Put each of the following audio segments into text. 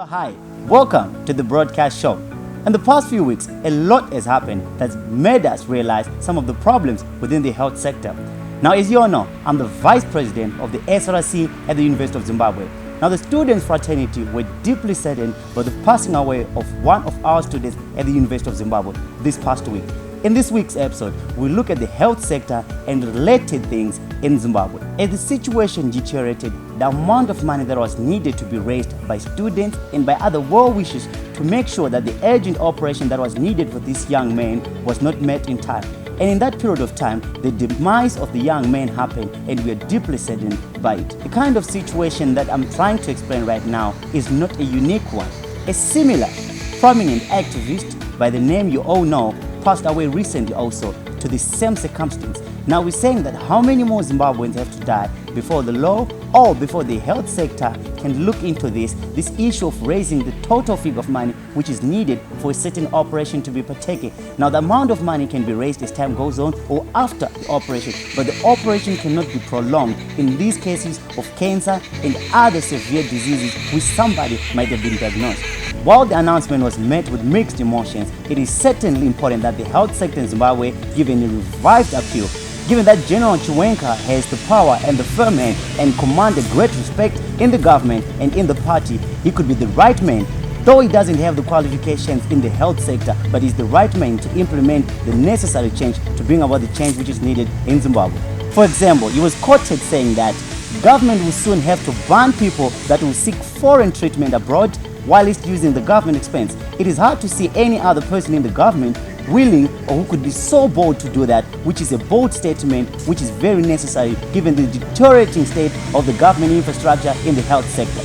Hi, welcome to the Broadkast Show. In the past few weeks, a lot has happened that's made us realize some of the problems within the health sector. Now, as you all know, I'm the Vice President of the SRC at the University of Zimbabwe. Now, the students' fraternity were deeply saddened by the passing away of one of our students at the University of Zimbabwe this past week. In this week's episode, we'll look at the health sector and related things in Zimbabwe. As the situation deteriorated, the amount of money that was needed to be raised by students and by other well-wishers to make sure that the urgent operation that was needed for this young man was not met in time. And in that period of time, the demise of the young man happened, and we are deeply saddened by it. The kind of situation that I'm trying to explain right now is not a unique one. A similar prominent activist by the name you all know passed away recently also to the same circumstance. Now we're saying that how many more Zimbabweans have to die before the law or before the health sector can look into this issue of raising the total figure of money which is needed for a certain operation to be partaken. Now the amount of money can be raised as time goes on or after the operation, but the operation cannot be prolonged in these cases of cancer and other severe diseases which somebody might have been diagnosed. While the announcement was met with mixed emotions, it is certainly important that the health sector in Zimbabwe give a revived appeal. Given that General Chiwenga has the power and the firm hand and command a great respect in the government and in the party, he could be the right man, though he doesn't have the qualifications in the health sector, but he's the right man to implement the necessary change to bring about the change which is needed in Zimbabwe. For example, he was quoted saying that government will soon have to ban people that will seek foreign treatment abroad while it's using the government expense. It is hard to see any other person in the government willing or who could be so bold to do that, which is a bold statement which is very necessary given the deteriorating state of the government infrastructure in the health sector.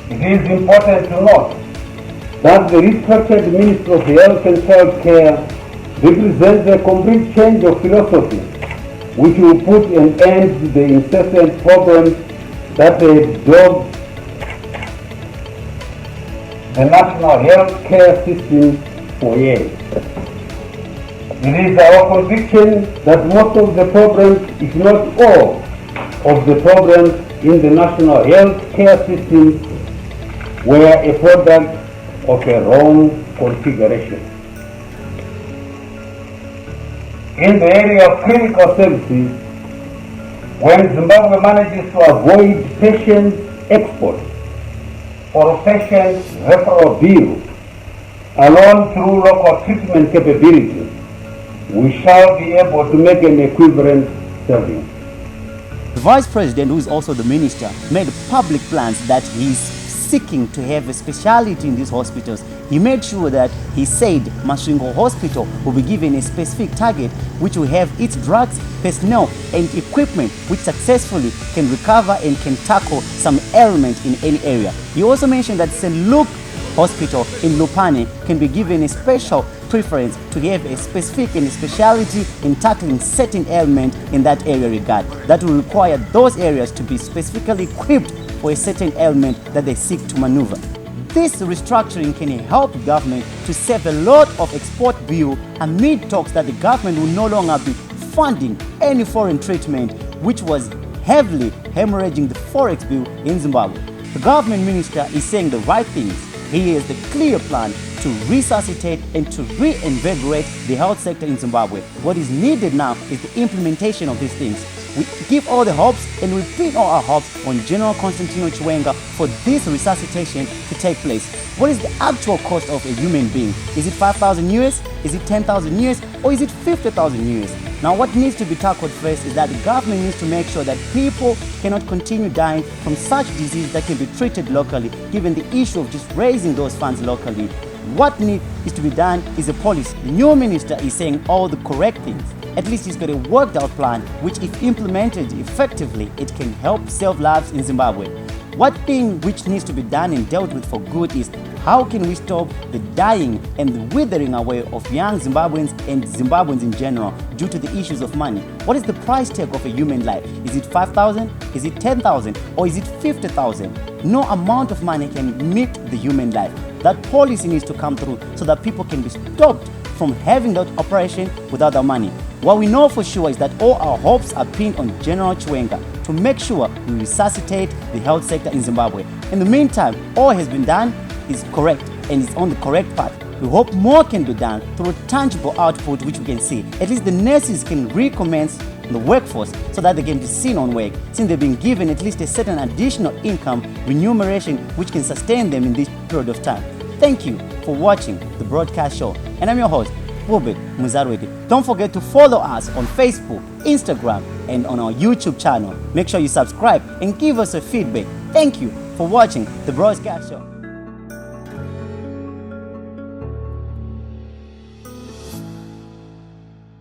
It is important to note that the restructured Ministry of Health and Child Care represents a complete change of philosophy which will put an end to the incessant problems that have dogged the national health care system for years. It is our conviction that most of the problems, if not all of the problems in the national health care system were a product of a wrong configuration. In the area of clinical services, when Zimbabwe manages to avoid patient export or patient referral bill alone through local treatment capabilities, we shall be able to make an equivalent saving. The Vice President, who is also the Minister, made public plans that he's seeking to have a speciality in these hospitals. He made sure that he said Masvingo Hospital will be given a specific target which will have its drugs, personnel and equipment which successfully can recover and can tackle some ailment in any area. He also mentioned that St. Luke Hospital in Lupane can be given a special preference to have a specific and a speciality in tackling certain ailment in that area regard. That will require those areas to be specifically equipped for a certain ailment that they seek to maneuver. This restructuring can help government to save a lot of export bill amid talks that the government will no longer be funding any foreign treatment which was heavily hemorrhaging the forex bill in Zimbabwe. The government minister is saying the right things. He has the clear plan to resuscitate and to reinvigorate the health sector in Zimbabwe. What is needed now is the implementation of these things. We give all the hopes and we pin all our hopes on General Constantino Chiwenga for this resuscitation to take place. What is the actual cost of a human being? Is it 5,000 US? Is it 10,000 US? Or is it 50,000 US? Now what needs to be tackled first is that the government needs to make sure that people cannot continue dying from such disease that can be treated locally, given the issue of just raising those funds locally. What needs to be done is a policy. The new minister is saying all the correct things. At least he's got a worked out plan which, if implemented effectively, it can help save lives in Zimbabwe. One thing which needs to be done and dealt with for good is how can we stop the dying and the withering away of young Zimbabweans and Zimbabweans in general due to the issues of money? What is the price tag of a human life? Is it 5,000? Is it 10,000? Or is it 50,000? No amount of money can meet the human life. That policy needs to come through so that people can be stopped from having that operation without the money. What we know for sure is that all our hopes are pinned on General Chiwenga to to make sure we resuscitate the health sector in Zimbabwe. In the meantime, all has been done is correct and is on the correct path. We hope more can be done through tangible output which we can see. At least the nurses can recommence the workforce so that they can be seen on work, since they've been given at least a certain additional income remuneration which can sustain them in this period of time. Thank you for watching the Broadcast Show, and I'm your host, Bubik Muzarwedi. Don't forget to follow us on Facebook, Instagram, and on our YouTube channel. Make sure you subscribe and give us a feedback. Thank you for watching the Broadcast Show.